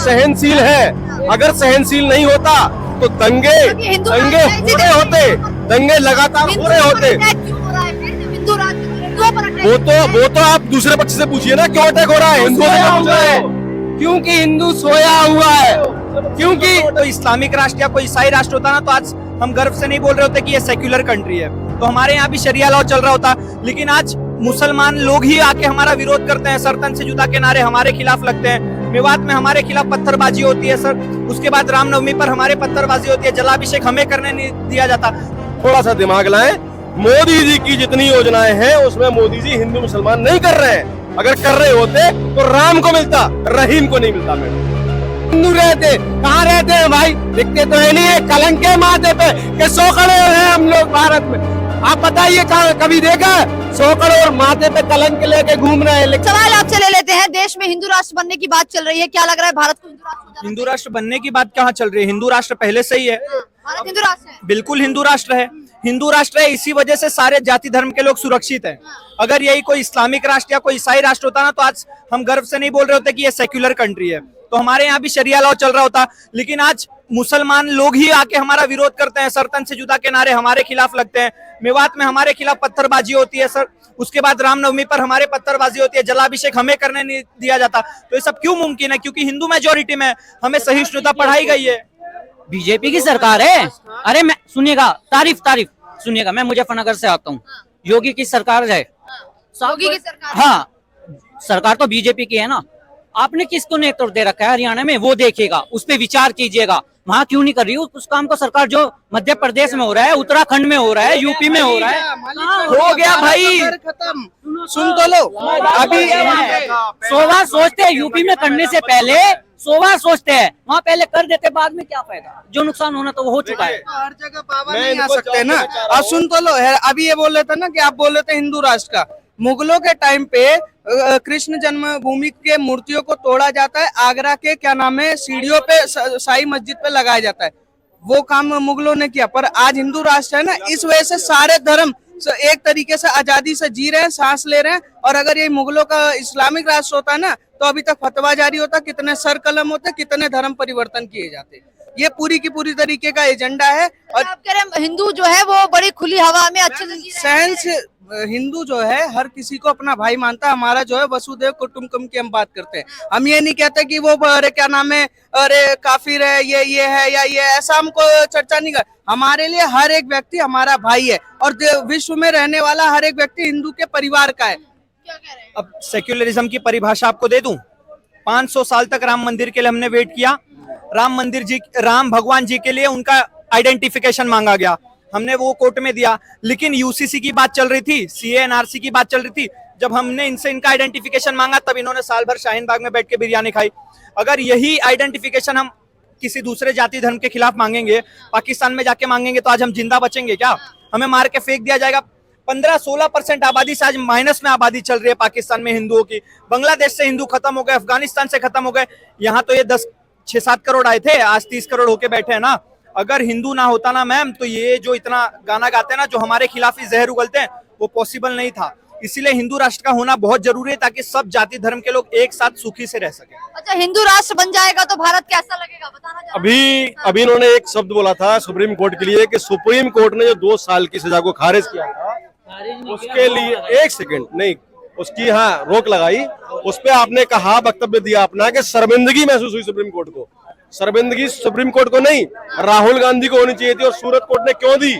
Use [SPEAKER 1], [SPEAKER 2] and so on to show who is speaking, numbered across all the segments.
[SPEAKER 1] सहनशील है। अगर सहनशील नहीं होता तो दंगे दंगे हो रहे होते, दंगे लगातार हो रहे होते। वो तो आप दूसरे पक्ष से पूछिए ना, क्यों अटैक हो रहा है? हिंदुओं से पूछ रहे हैं।
[SPEAKER 2] क्योंकि हिंदू सोया हुआ है।
[SPEAKER 3] क्योंकि कोई इस्लामिक राष्ट्र या कोई ईसाई राष्ट्र होता ना, तो आज हम गर्व से नहीं बोल रहे होते कि ये सेक्युलर कंट्री है। तो हमारे यहाँ भी शरिया लॉ चल रहा होता, लेकिन आज मुसलमान लोग ही आके हमारा विरोध करते हैं, सर तन से जुदा के नारे हमारे खिलाफ लगते हैं, मेवात में हमारे खिलाफ पत्थरबाजी होती है सर, उसके बाद रामनवमी पर हमारे पत्थरबाजी होती है, जलाभिषेक हमें करने नहीं दिया जाता।
[SPEAKER 1] थोड़ा सा दिमाग लाएं। मोदी जी की जितनी योजनाएं हैं उसमें मोदी जी हिंदू मुसलमान नहीं कर रहे हैं। अगर कर रहे होते तो राम को मिलता, रहीम को नहीं मिलता। मैडम
[SPEAKER 2] हिंदू रहते कहाँ रहते हैं भाई? दिखते तो है नहीं है, कलंक के माथे पे के 100 करोड़ हैं हम लोग भारत में। आप बताइए कहाँ कभी देखा 100 करोड़ माथे पे कलंक लेके घूम रहे हैं?
[SPEAKER 4] सवाल आपसे ले लेते हैं, देश में हिंदू राष्ट्र बनने की बात चल रही है, क्या लग रहा है भारत को
[SPEAKER 3] हिंदू राष्ट्र बनने की बात कहाँ चल रही है? हिंदू राष्ट्र पहले से ही है।
[SPEAKER 4] भारत हिंदू राष्ट्र है।
[SPEAKER 3] बिल्कुल हिंदू राष्ट्र है। हिंदू राष्ट्र है, इसी वजह से सारे जाति धर्म के लोग सुरक्षित हैं। अगर यही कोई इस्लामिक राष्ट्र या कोई ईसाई राष्ट्र होता ना, तो आज हम गर्व से नहीं बोल रहे होते कि ये सेक्युलर कंट्री है। तो हमारे यहाँ भी शरिया लॉ चल रहा होता, लेकिन आज मुसलमान लोग ही आके हमारा विरोध करते हैं, सर तन से जुदा के नारे हमारे खिलाफ लगते हैं, मेवात में हमारे खिलाफ पत्थरबाजी होती है सर, उसके बाद रामनवमी पर हमारे पत्थरबाजी होती है, जलाभिषेक हमें करने नहीं दिया जाता। तो ये सब क्यों मुमकिन है? क्योंकि हिंदू मेजोरिटी में हमें सहिष्णुता पढ़ाई गई है।
[SPEAKER 5] बीजेपी की सरकार है। अरे मैं सुनिएगा, तारीफ सुनिएगा, मैं मुजफ्फरनगर से आता हूँ। योगी की सरकार है।
[SPEAKER 4] योगी की सरकार।
[SPEAKER 5] हाँ, सरकार तो बीजेपी की है ना। आपने किसको नेतृत्व दे रखा है हरियाणा में, वो देखिएगा, उस पर विचार कीजिएगा। वहाँ क्यों नहीं कर रही उस काम को सरकार जो मध्य प्रदेश में हो रहा है, उत्तराखंड में हो रहा है, यूपी में हो रहा है।
[SPEAKER 3] हो गया भाई,
[SPEAKER 5] सुन तो लो। अभी 100 बार सोचते हैं, यूपी में करने से पहले 100 बार सोचते हैं, वहाँ पहले कर देते, बाद में क्या फायदा? जो नुकसान होना तो वो हो चुका है।
[SPEAKER 2] हर जगह पाबंदी नहीं आ सकते ना। अब सुन तो लो, अभी ये बोल रहे थे ना कि आप बोल रहे थे हिंदू राष्ट्र का। मुगलों के टाइम पे कृष्ण जन्मभूमि के मूर्तियों को तोड़ा जाता है, आगरा के क्या नाम है सीढ़ियों पे शाही मस्जिद पे लगाया जाता है। वो काम मुगलों ने किया, पर आज हिंदू राष्ट्र है ना, इस वजह से सारे धर्म एक तरीके से आजादी से जी रहे हैं, सांस ले रहे हैं। और अगर ये मुगलों का इस्लामिक राष्ट्र होता है ना, तो अभी तक फतवा जारी होता, कितने सर कलम होते, कितने धर्म परिवर्तन किए जाते। ये पूरी की पूरी तरीके का एजेंडा है। और
[SPEAKER 4] आप कह रहे हैं हिंदू जो है वो बड़ी खुली हवा में अच्छे से जी रहे हैं।
[SPEAKER 2] सेंस हिंदू जो है हर किसी को अपना भाई मानता है। हमारा जो है वसुदेव कुटुंबकम की हम बात करते हैं। हम ये नहीं कहते कि वो अरे क्या नाम है, अरे काफिर है, ये है या ये, ऐसा हमको चर्चा नहीं कर। हमारे लिए हर एक व्यक्ति हमारा भाई है, और विश्व में रहने वाला हर एक व्यक्ति हिंदू के परिवार का है।
[SPEAKER 4] क्या कह रहे हैं?
[SPEAKER 3] अब सेक्युलरिज्म की परिभाषा आपको दे दूं। 500 साल तक राम मंदिर के लिए हमने वेट किया। राम भगवान जी के लिए उनका आइडेंटिफिकेशन मांगा गया, हमने वो कोर्ट में दिया। लेकिन यूसीसी की बात चल रही थी, सीएएनआरसी की बात चल रही थी, जब हमने इनसे इनका आइडेंटिफिकेशन मांगा तब इन्होंने साल भर शाहीन बाग में बैठ के बिरयानी खाई। अगर यही आइडेंटिफिकेशन हम किसी दूसरे जाति धर्म के खिलाफ मांगेंगे, पाकिस्तान में जाके मांगेंगे, तो आज हम जिंदा बचेंगे क्या? हमें मार के फेंक दिया जाएगा। 15-16% आबादी से आज माइनस में आबादी चल रही है पाकिस्तान में हिंदुओं की। बांग्लादेश से हिंदू खत्म हो गए, अफगानिस्तान से खत्म हो गए। यहाँ तो ये 6-7 करोड़ आए थे, आज 30 करोड़ होके बैठे हैं ना। अगर हिंदू ना होता ना मैम, तो ये जो इतना गाना गाते हैं ना, जो हमारे खिलाफ ही जहर उगलते हैं, वो पॉसिबल नहीं था। इसीलिए हिंदू राष्ट्र का होना बहुत जरूरी है, ताकि सब जाति धर्म के लोग एक साथ सुखी से रह सके।
[SPEAKER 4] अच्छा, हिंदू राष्ट्र बन जाएगा तो भारत कैसा लगेगा, बताना चाहते हैं?
[SPEAKER 1] अभी इन्होंने एक शब्द बोला था सुप्रीम कोर्ट के लिए कि सुप्रीम कोर्ट ने जो 2 साल की सजा को खारिज किया था, उसके लिए 1 सेकंड नहीं, उसकी रोक लगाई। उस पर आपने कहा, वक्तव्य दिया अपना कि शर्मिंदगी महसूस हुई सुप्रीम कोर्ट को। शर्मिंदगी सुप्रीम कोर्ट को नहीं, राहुल गांधी को होनी चाहिए थी। और सूरत कोर्ट ने क्यों दी?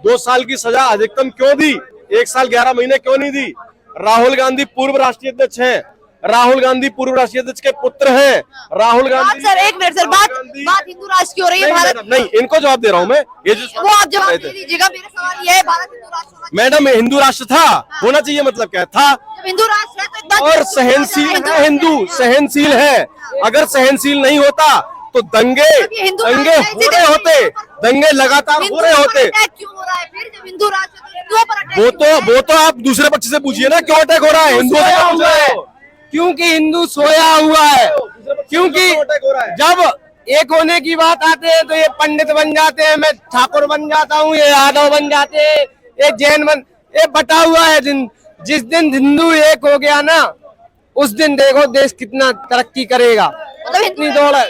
[SPEAKER 1] 2 साल की सजा अधिकतम क्यों दी? 1 साल 11 महीने क्यों नहीं दी? राहुल गांधी पूर्व राष्ट्रीय अध्यक्ष हैं, राहुल गांधी पूर्व राष्ट्रीय अध्यक्ष के पुत्र हैं। राहुल गांधी
[SPEAKER 4] सर, एक मिनट सर, बात हिंदू राष्ट्र की हो रही है। भारत
[SPEAKER 1] नहीं, इनको जवाब दे रहा हूँ मैं। ये जो
[SPEAKER 4] वो आप जवाब दे दीजिएगा, मेरा सवाल ये है, भारत हिंदू राष्ट्र होना चाहिए।
[SPEAKER 1] मैडम, हिंदू राष्ट्र था, होना चाहिए, मतलब क्या था?
[SPEAKER 4] जब हिंदू राष्ट्र है तो एक बात
[SPEAKER 1] और सहनशील है, हिंदू सहनशील है। अगर सहनशील नहीं होता तो दंगे हो रहे होते, दंगे लगातार हो रहे होते।
[SPEAKER 4] क्यों हो रहा है फिर, जब हिंदू राष्ट्र है तो हिंदुओं पर अटैक
[SPEAKER 1] वो तो आप दूसरे पक्ष से पूछिए ना, क्यों अटैक हो रहा है? हिंदुओं से पूछ रहे हैं।
[SPEAKER 2] क्योंकि हिंदू सोया हुआ है। क्योंकि जब एक होने की बात आते है तो ये पंडित बन जाते हैं, मैं ठाकुर बन जाता हूँ, ये यादव बन जाते हैं, ये जैन ये बटा हुआ है। जिस दिन हिंदू एक हो गया ना, उस दिन देखो देश कितना तरक्की करेगा।
[SPEAKER 4] मतलब
[SPEAKER 2] इतनी दौड़ है।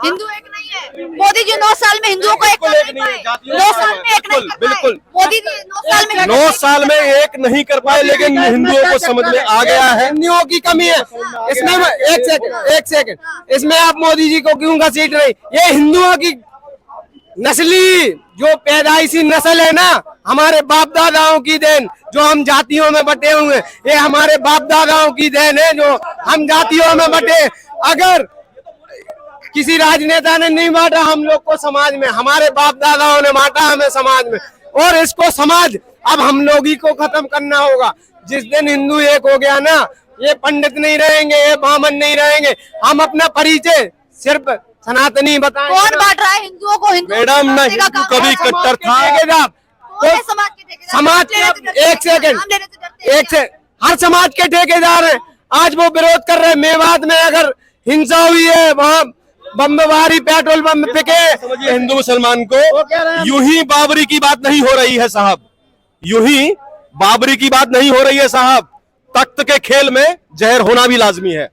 [SPEAKER 4] हिंदू एक नहीं है। मोदी जी 9 साल में हिंदुओं को एक कर नहीं पाए। 9 साल में एक नहीं कर पाए।
[SPEAKER 1] बिल्कुल।
[SPEAKER 4] मोदी जी 9 साल में
[SPEAKER 1] 9 साल में एक नहीं कर पाए, लेकिन हिंदुओं को समझ में आ गया है।
[SPEAKER 2] हिंदुओं की कमी है इसमें। एक सेकंड इसमें आप मोदी जी को क्यों घसीट रहे? ये हिंदुओं की नस्ली जो पैदाइशी नस्ल है ना, हमारे बाप दादाओं की देन, जो हम जातियों में बटे हुए हैं, ये हमारे बाप दादाओं की देन है जो हम जातियों में बटे। अगर किसी राजनेता ने नहीं बांटा हम लोग को समाज में, हमारे बाप दादाओं ने बांटा हमें समाज में, और इसको समाज अब हम लोग ही को खत्म करना होगा। जिस दिन हिंदू एक हो गया ना, ये पंडित नहीं रहेंगे, ये ब्राह्मण नहीं रहेंगे, हम अपना परिचय सिर्फ सनातनी बताएंगे।
[SPEAKER 4] कौन बांट रहा है हिंदुओं को? हिंदू
[SPEAKER 1] मैडम ना हिंदू कभी कट्टर था।
[SPEAKER 4] समाज के ठेकेदार?
[SPEAKER 2] समाज के एक सेकंड हर समाज के ठेकेदार हैं। आज वो विरोध कर रहे हैं। मेवात में अगर हिंसा हुई है, वहाँ बमबारी, पेट्रोल बम फेंके।
[SPEAKER 1] समझिए हिंदू मुसलमान को यूं ही बाबरी की बात नहीं हो रही है साहब, यूं ही बाबरी की बात नहीं हो रही है साहब। तख्त के खेल में जहर होना भी लाजमी है।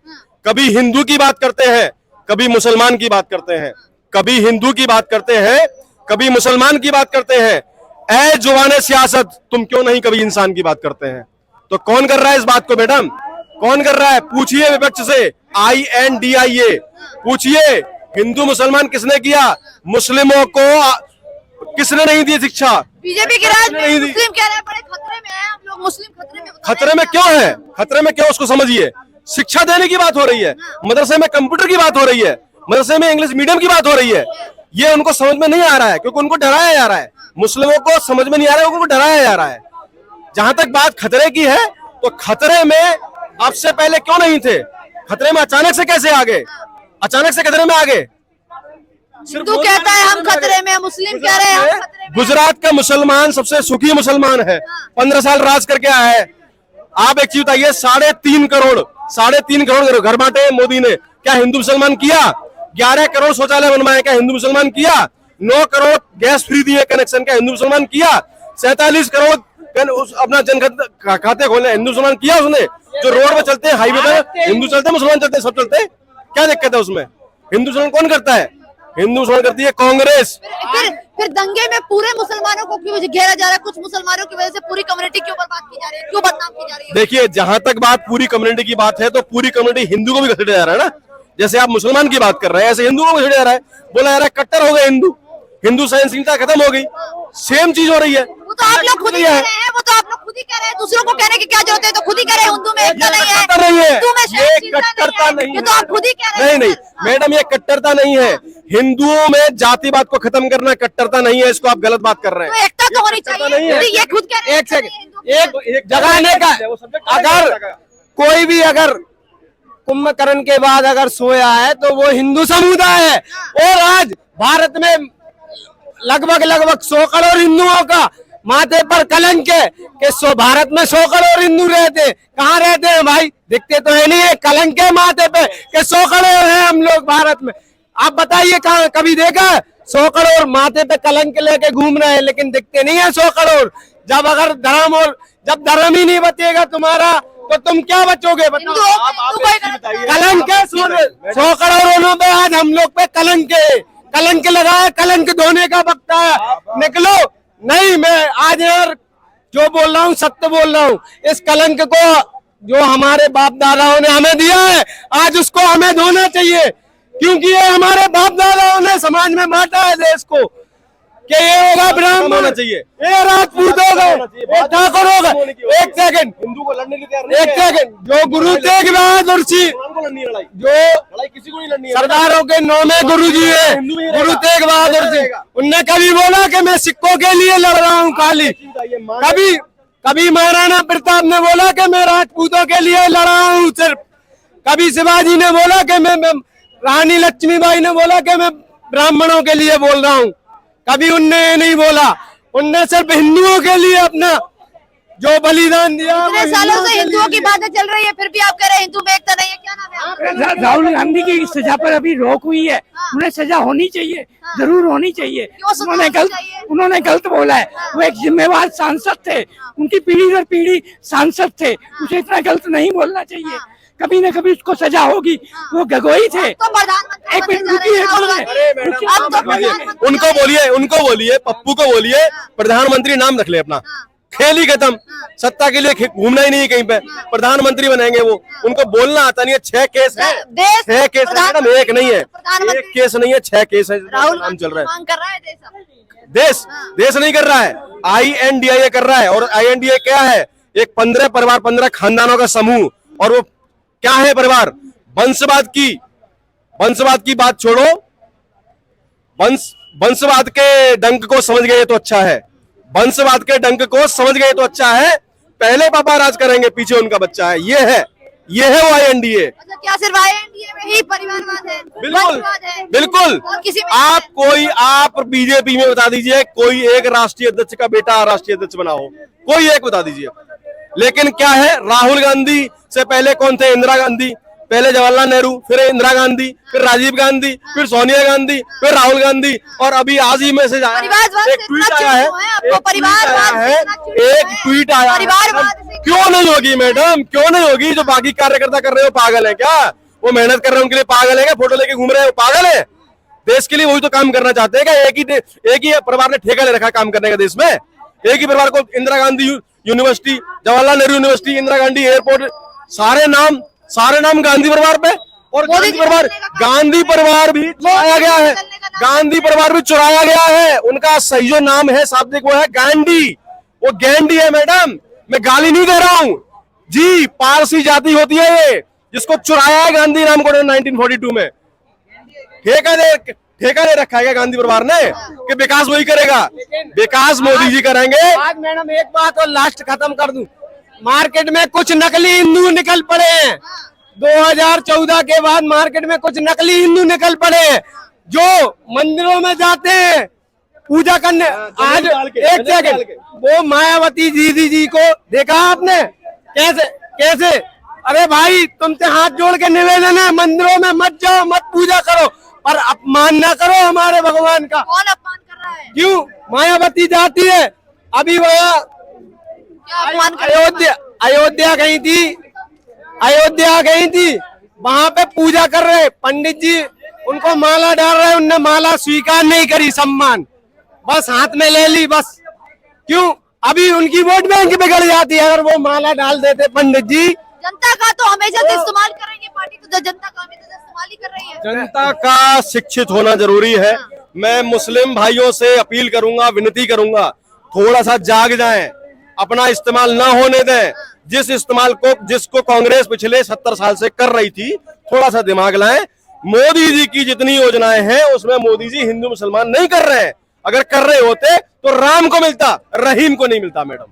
[SPEAKER 1] कभी हिंदू की बात करते हैं, कभी मुसलमान की बात करते हैं, कभी हिंदू की बात करते हैं, कभी मुसलमान की बात करते हैं। ऐ जुबाने सियासत, तुम क्यों नहीं कभी इंसान की बात करते हैं? तो कौन कर रहा है इस बात को मैडम? कौन कर रहा है? पूछिए विपक्ष से, INDIA पूछिए। हिंदू मुसलमान किसने किया? मुस्लिमों को किसने नहीं दी शिक्षा?
[SPEAKER 4] बीजेपी के राज में
[SPEAKER 1] नहीं दी।
[SPEAKER 4] मुस्लिम कह रहे हैं बड़े खतरे में है, हम लोग मुस्लिम खतरे में बता
[SPEAKER 1] खतरे में
[SPEAKER 4] रहे हैं।
[SPEAKER 1] क्यों है? खतरे में क्यों, उसको समझिए। शिक्षा देने की बात हो रही है, मदरसे में कंप्यूटर की बात हो रही है, मदरसे में इंग्लिश मीडियम की बात हो रही है। ये उनको समझ में नहीं आ रहा है क्योंकि उनको डराया जा रहा है। मुस्लिमों को समझ में नहीं आ रहा है, उनको डराया जा रहा है। जहां तक बात खतरे की है, तो खतरे में अब से पहले क्यों नहीं थे? खतरे में अचानक से कैसे आ गए? अचानक से खतरे में आ गए?
[SPEAKER 4] हिंदू कहता है हम खतरे में, मुस्लिम कह रहे हैं हम खतरे में।
[SPEAKER 1] गुजरात का मुसलमान सबसे सुखी मुसलमान है, 15 साल राज करके आया है। आप एक चीज बताइए, 3.5 करोड़ घर बांटे मोदी ने, क्या हिंदू मुसलमान किया? 11 करोड़ शौचालय बनवाए, क्या हिंदू मुसलमान किया? 9 करोड़ गैस फ्री दिए कनेक्शन, क्या हिंदू मुसलमान किया? 47 करोड़ अपना जन खाते खोले, हिंदू मुसलमान किया उसने? जो रोड पे चलते हैं, हाईवे पे हिंदू चलते हैं, मुसलमान चलते हैं, सब चलते हैं, क्या दिक्कत है उसमें? हिंदू मुसलमान कौन करता है? हिंदू मुसलमान करती है कांग्रेस।
[SPEAKER 4] फिर दंगे में पूरे मुसलमानों को क्यों घेरा जा रहा है? कुछ मुसलमानों की वजह से पूरी कम्युनिटी क्यों बर्बाद की जा रही है, क्यों बदनाम की जा रही है?
[SPEAKER 1] देखिए, जहां तक बात पूरी कम्युनिटी की बात है, तो पूरी कम्युनिटी हिंदू को भी घसीटा जा रहा है ना। जैसे आप मुसलमान की बात कर रहे हैं, ऐसे हिंदुओं को घसीटा जा रहा है। बोला जा रहा है कट्टर हो गए हिंदू, हिंदू सहनशीलता खत्म हो गई। सेम चीज हो रही है।
[SPEAKER 4] वो तो आप लोग खुद ही कह रहे हैं, वो तो आप लोग खुद ही कह रहे हैं, दूसरों को कहने की क्या जरूरत है? तो खुद ही कह रहे हैं हिंदू में एकता नहीं है, हिंदू में सहनशीलता
[SPEAKER 1] कट्टरता नहीं
[SPEAKER 4] ये तो आप खुद ही कह रहे हैं।
[SPEAKER 1] नहीं मैडम, ये कट्टरता नहीं है। हिंदुओं में जातिवाद को खत्म करना कट्टरता नहीं है, इसको आप गलत बात कर रहे
[SPEAKER 4] तो
[SPEAKER 1] हैं।
[SPEAKER 4] एकता तो होनी चाहिए, ये खुद कह रहे हैं।
[SPEAKER 2] एक सेकंड, एक जगाने का, अगर कोई भी अगर कुंभकर्ण के बाद अगर सोया है तो वो हिंदू समुदाय है। और आज भारत में लगभग 100 करोड़ हिंदुओं का माथे पर कलंक है कि भारत में 100 करोड़ हिंदू रहते। कहाँ रहते हैं भाई? दिखते तो है नहीं है, कलंक है माथे पे कि 100 करोड़ हैं हम लोग भारत में। आप बताइए कहाँ कभी देखा 100 करोड़ माथे पे कलंक लेके घूम रहे हैं, लेकिन दिखते नहीं है 100 करोड़। जब अगर धर्म और जब धर्म ही नहीं बचेगा तुम्हारा, तो तुम क्या बचोगे? बताओ। कलंक है 100 करोड़ों पे, आज हम लोग पे कलंक है। कलंक लगा है, कलंक धोने का वक्त है, निकलो। नहीं, मैं आज यार जो बोल रहा हूँ सत्य बोल रहा हूँ। इस कलंक को जो हमारे बाप दादाओं ने हमें दिया है, आज उसको हमें धोना चाहिए, क्योंकि ये हमारे बाप दादाओं ने समाज में बांटा है देश को कि ये होगा ब्राह्मण चाहिए, ये राजपूत होगा, ये ठाकुर होगा। एक सेकंड,
[SPEAKER 1] हिंदू को लड़ने के लिए
[SPEAKER 2] एक सेकंड, जो गुरु तेग बहादुर सिंह, जो
[SPEAKER 1] किसी को नहीं लड़नी है।
[SPEAKER 2] सरदारों के 9वें गुरु जी है, गुरु तेग बहादुर सिंह, उनने कभी बोला कि मैं सिक्कों के लिए लड़ रहा हूँ खाली? कभी महाराणा प्रताप ने बोला कि मैं राजपूतों के लिए लड़ रहा हूँ सिर्फ? कभी शिवाजी ने बोला कि मैं रानी लक्ष्मीबाई ने बोला कि मैं ब्राह्मणों के लिए बोल रहा हूँ? कभी उनने नहीं बोला। उनने सिर्फ हिंदुओं के लिए अपना जो बलिदान दिया।
[SPEAKER 4] इतने सालों से हिंदुओं की बातें चल रही है, फिर भी आप कह रहे हैं हिंदू में एकता नहीं है। क्या नाम है?
[SPEAKER 6] राहुल गांधी की सजा पर अभी रोक हुई है। उन्हें सजा होनी चाहिए, जरूर होनी चाहिए। उन्होंने गलत बोला है। वो एक जिम्मेवार सांसद थे, उनकी पीढ़ी दर पीढ़ी सांसद थे, उसे इतना गलत नहीं बोलना चाहिए। कभी न कभी उसको सजा होगी। वो गगोई थे।
[SPEAKER 4] तो प्रधानमंत्री
[SPEAKER 6] एक
[SPEAKER 4] बनने
[SPEAKER 6] मिनट
[SPEAKER 4] जा रहे हैं राहुल
[SPEAKER 6] रुकिए,
[SPEAKER 4] गांधी।
[SPEAKER 6] रुकिए।
[SPEAKER 4] अब तो प्रधानमंत्री
[SPEAKER 1] उनको बोलिए पप्पू को बोलिए प्रधानमंत्री नाम रख ले अपना, खेल ही खत्म, सत्ता के लिए घूमना ही नहीं है कहीं पे, प्रधानमंत्री बनेंगे वो। उनको बोलना आता नहीं है। 6 केस है, 6 केस है मैडम, एक नहीं है, एक केस नहीं है, 6 केस है।
[SPEAKER 4] राहुल
[SPEAKER 1] नाम चल रहा है।
[SPEAKER 4] मांग कर रहा है देश अब।
[SPEAKER 1] देश नहीं कर रहा है, INDIA कर रहा है। और INDIA क्या है? एक 15 परिवार, 15 खानदानों का समूह। और वो क्या है परिवार? वंशवाद की बात छोड़ो, वंशवाद के डंक को समझ गए तो अच्छा है, वंशवाद के डंक को समझ गए तो अच्छा है। पहले पापा राज करेंगे, पीछे उनका बच्चा है। ये है वो INDA।
[SPEAKER 4] अच्छा, क्या सिर्फ INDA में ही परिवारवाद है?
[SPEAKER 1] बिल्कुल
[SPEAKER 4] वंशवाद है?
[SPEAKER 1] बिल्कुल।
[SPEAKER 4] और किसी में
[SPEAKER 1] आप बीजेपी में बता दीजिए कोई एक राष्ट्रीय अध्यक्ष का बेटा राष्ट्रीय अध्यक्ष बना हो, कोई एक बता दीजिए। लेकिन क्या है, राहुल गांधी से पहले कौन थे? इंदिरा गांधी, पहले जवाहरलाल नेहरू, फिर इंदिरा गांधी, फिर राजीव गांधी, फिर सोनिया गांधी, फिर राहुल गांधी, और अभी आज ही मैसेज आया, एक ट्वीट आया है, एक ट्वीट आया है। क्यों नहीं होगी मैडम, क्यों नहीं होगी? जो बाकी कार्यकर्ता कर रहे हो पागल है क्या? वो मेहनत कर रहे हैं उनके लिए पागल है क्या? फोटो लेके घूम रहे हैं पागल है? देश के लिए वही तो काम करना चाहते हैं क्या? एक ही परिवार ने ठेका ले रखा काम करने का देश में। एक ही परिवार को Indira Gandhi university, Jawaharlal Nehru university, Indira Gandhi airport, सारे नाम गांधी परिवार पे। और गांधी परिवार भी चुराया गया है, गांधी परिवार भी चुराया गया है। उनका सही जो नाम है शाब्दिक वो है गांधी, वो गैंडी है मैडम। मैं गाली नहीं दे रहा हूं जी, पारसी जाति होती है ये, जिसको चुराया है गांधी नाम को 1942 में। ठेका दे रखा है गांधी परिवार ने कि विकास वही करेगा, विकास मोदी जी करेंगे।
[SPEAKER 7] आज मैडम एक बात और लास्ट खत्म कर दूं, मार्केट में कुछ नकली हिंदू निकल पड़े हैं। 2014 के बाद मार्केट में कुछ नकली हिंदू निकल पड़े हैं जो मंदिरों में जाते हैं पूजा करने। आज एक सेकंड, वो मायावती दीदी जी को देखा आपने कैसे? अरे भाई, तुमसे हाथ जोड़ के निवेदन है, मंदिरों में मत जाओ, मत पूजा करो, पर अपमान ना करो हमारे भगवान का।
[SPEAKER 4] कौन अपमान कर रहा है?
[SPEAKER 7] क्यों? मायावती जाती है, अभी वह अयोध्या गई थी, वहां पे पूजा कर रहे पंडित जी, उनको माला डाल रहे, उनने माला स्वीकार नहीं करी, सम्मान बस हाथ में ले ली बस। क्यों? अभी उनकी वोट बैंक बिगड़ जाती है अगर वो माला डाल देते पंडित जी।
[SPEAKER 4] जनता का तो हमेशा से इस्तेमाल करेंगे पार्टी, तो जनता का हमेशा से इस्तेमाल ही कर रही है।
[SPEAKER 1] जनता का शिक्षित होना जरूरी है। मैं मुस्लिम भाइयों से अपील करूंगा, विनती करूंगा, थोड़ा सा जाग जाएं, अपना इस्तेमाल ना होने दें। जिसको कांग्रेस पिछले 70 साल से कर रही थी, थोड़ा सा दिमाग लाएं। मोदी जी की जितनी योजनाएं हैं उसमें मोदी जी हिंदू मुसलमान नहीं कर रहे हैं। अगर कर रहे होते तो राम को मिलता, रहीम को नहीं मिलता मैडम।